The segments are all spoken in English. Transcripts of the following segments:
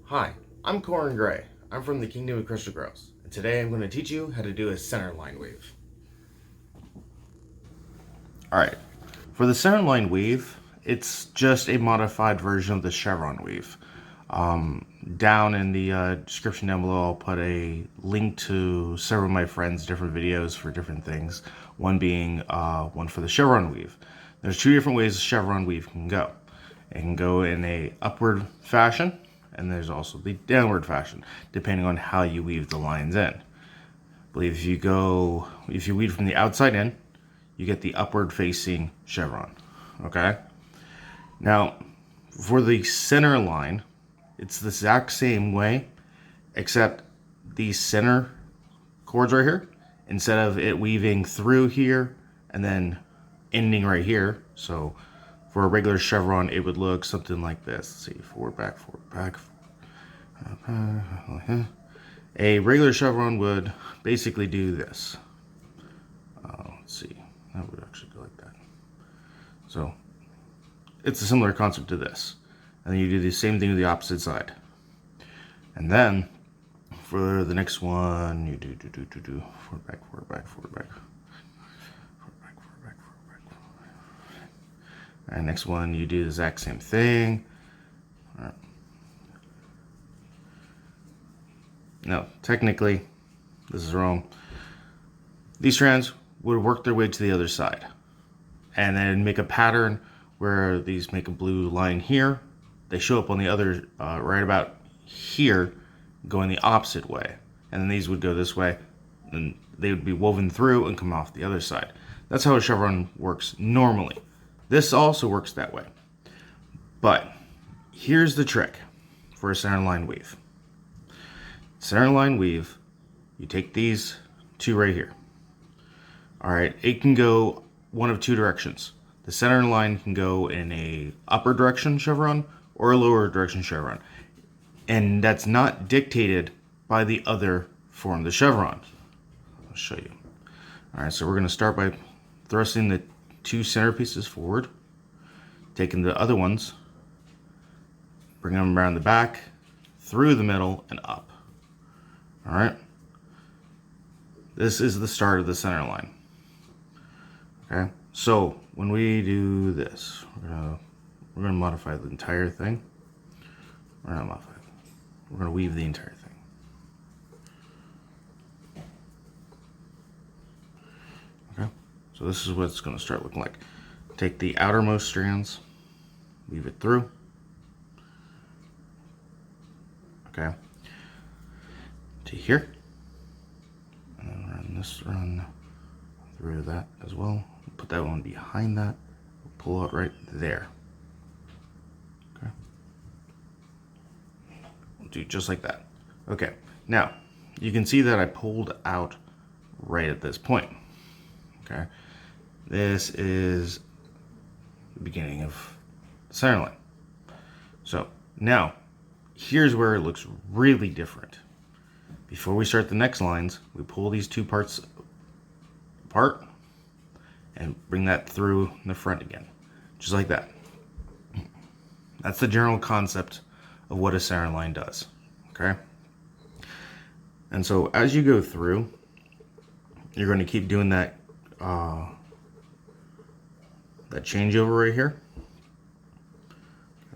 Hi, I'm Corin Gray. I'm from the Kingdom of Crystal Gross, and today I'm going to teach you how to do a centerline weave. Alright, for the centerline weave, it's just a modified version of the Chevron weave. Down in the description down below, I'll put a link to several of my friends' different videos for different things. One being one for the Chevron weave. There's two different ways the Chevron weave can go. It can go in a upward fashion, and there's also the downward fashion, depending on how you weave the lines in. I believe if you weave from the outside in, you get the upward facing chevron. Okay? Now, for the center line, it's the exact same way, except these center cords right here, instead of it weaving through here and then ending right here. So for a regular chevron, it would look something like this. Let's see, forward, back, forward, back. A regular chevron would basically do this. Let's see, that would actually go like that. So it's a similar concept to this. And then you do the same thing to the opposite side. And then for the next one, you do forward, back, forward, back, forward, back. Forward, back, forward, back, forward, back, forward, back. And next one, you do the exact same thing. All right. Now, technically, this is wrong. These strands would work their way to the other side and then make a pattern where these make a blue line here. They show up on the other, right about here, going the opposite way. And then these would go this way, and they would be woven through and come off the other side. That's how a chevron works normally. This also works that way. But here's the trick for a centerline weave. Centerline weave, you take these two right here. All right, it can go one of two directions. The center line can go in a upper direction chevron or a lower direction chevron. And that's not dictated by the other form, the chevron. I'll show you. All right, so we're gonna start by thrusting the two center pieces forward, taking the other ones, bringing them around the back, through the middle, and up. All right. This is the start of the center line. Okay, so when we do this, we're gonna modify the entire thing. We're not modify it. We're gonna weave the entire thing. Okay, so this is what it's gonna start looking like. Take the outermost strands, weave it through. Okay, to here, and then run this run through that as well. Put that one behind that. Pull out right there. Okay. We'll do just like that. Okay. Now, you can see that I pulled out right at this point. Okay. This is the beginning of the center line. So now, here's where it looks really different. Before we start the next lines, we pull these two parts apart and bring that through in the front again, just like that. That's the general concept of what a center line does, okay? And so as you go through, you're going to keep doing that that changeover right here.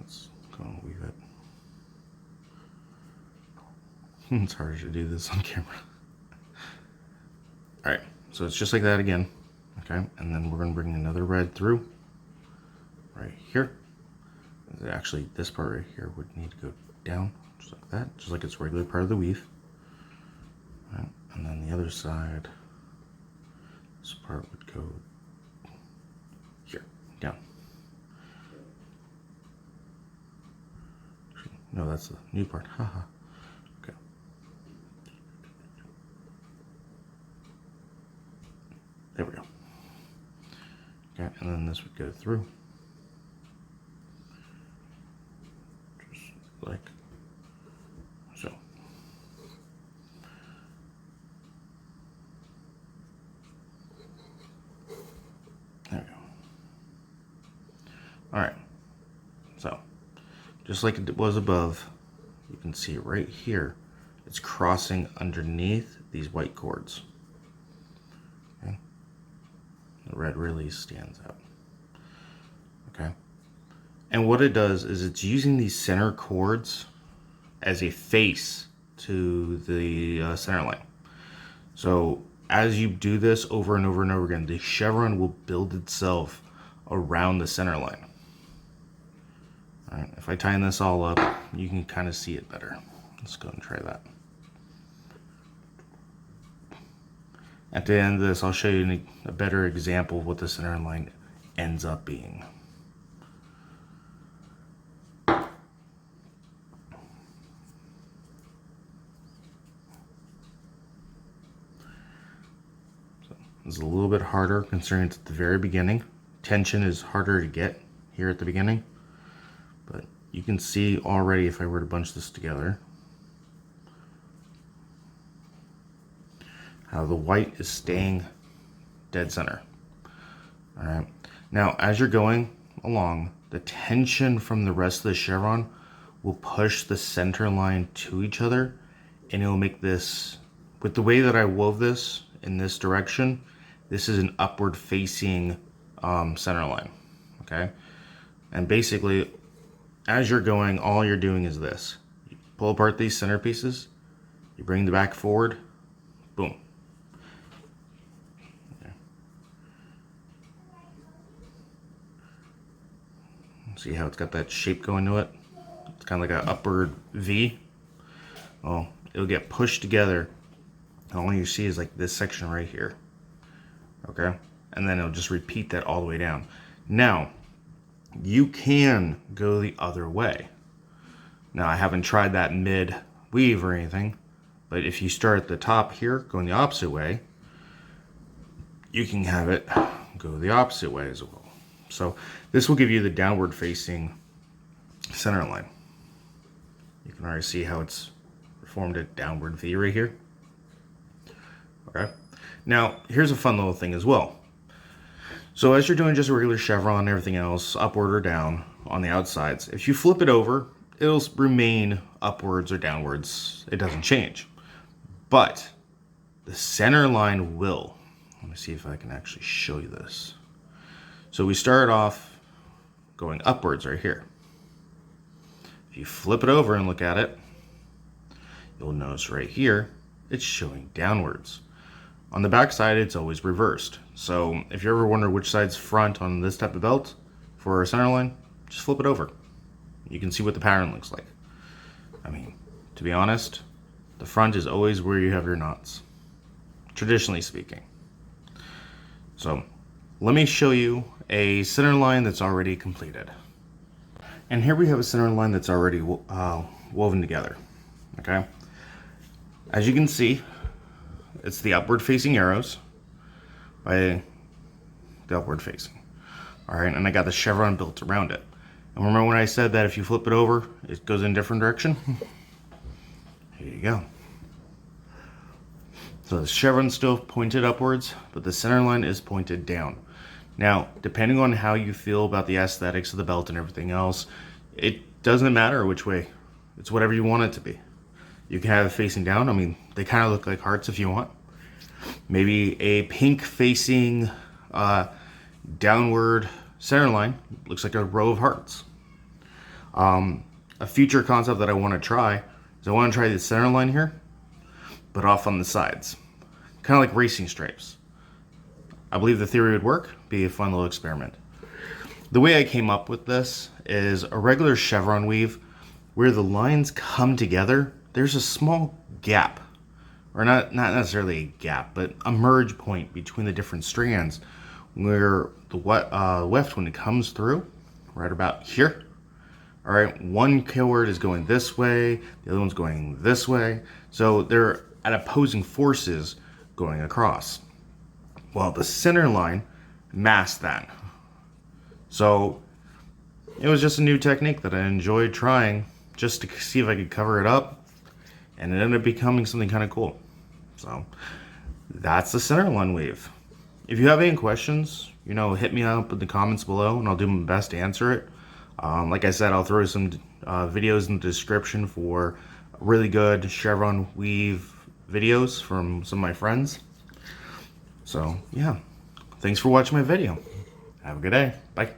Let's go and weave it. It's harder to do this on camera. All right, so it's just like that again. Okay, and then we're going to bring another red through right here. Actually, this part right here would need to go down, just like that, just like it's a regular part of the weave. All right, and then the other side, this part would go here, down. No, that's the new part. Haha. Okay. There we go. Okay, and then this would go through. Just like so. There we go. All right. So, just like it was above, you can see right here, it's crossing underneath these white cords. Okay. The red really stands out. Okay. And what it does is it's using these center cords as a face to the center line. So as you do this over and over and over again, the chevron will build itself around the center line. All right, if I tighten this all up, you can kind of see it better. Let's go and try that. At the end of this, I'll show you a better example of what the center line ends up being. It's a little bit harder considering it's at the very beginning. Tension is harder to get here at the beginning, but you can see already if I were to bunch this together how the white is staying dead center. All right. Now, as you're going along, the tension from the rest of the chevron will push the center line to each other, and it will make this, with the way that I wove this in this direction, this is an upward facing center line. Okay. And basically, as you're going, all you're doing is this. You pull apart these center pieces, you bring the back forward, boom. See how it's got that shape going to it? It's kind of like an upward V. Well, it'll get pushed together. All you see is like this section right here. Okay? And then it'll just repeat that all the way down. Now, you can go the other way. Now, I haven't tried that mid weave or anything, but if you start at the top here, going the opposite way, you can have it go the opposite way as well. So this will give you the downward facing center line. You can already see how it's formed a downward V right here. Okay. Now, here's a fun little thing as well. So as you're doing just a regular chevron and everything else, upward or down on the outsides, if you flip it over, it'll remain upwards or downwards. It doesn't change. But the center line will. Let me see if I can actually show you this. So we start off going upwards right here. If you flip it over and look at it, you'll notice right here, it's showing downwards. On the back side, it's always reversed. So if you ever wonder which side's front on this type of belt for a center line, just flip it over. You can see what the pattern looks like. I mean, to be honest, the front is always where you have your knots, traditionally speaking. So let me show you a center line that's already completed. And here we have a center line that's already woven together. Okay. As you can see, it's the upward facing arrows by the upward facing. All right, and I got the chevron built around it. And remember when I said that if you flip it over, it goes in a different direction? Here you go. So the chevron's still pointed upwards, but the center line is pointed down. Now, depending on how you feel about the aesthetics of the belt and everything else, it doesn't matter which way. It's whatever you want it to be. You can have it facing down. I mean, they kind of look like hearts if you want. Maybe a pink facing downward center line looks like a row of hearts. A future concept that I want to try is I want to try the center line here, but off on the sides. Kind of like racing stripes. I believe the theory would work, be a fun little experiment. The way I came up with this is a regular chevron weave where the lines come together. There's a small gap, or not necessarily a gap, but a merge point between the different strands where the weft, when it comes through, right about here, all right, one cord is going this way, the other one's going this way. So they're at opposing forces going across. Well, the center line masked that. So it was just a new technique that I enjoyed trying just to see if I could cover it up, and it ended up becoming something kind of cool. So that's the Centerline weave. If you have any questions, hit me up in the comments below and I'll do my best to answer it. Like I said, I'll throw some videos in the description for really good chevron weave videos from some of my friends. So yeah, thanks for watching my video. Have a good day. Bye.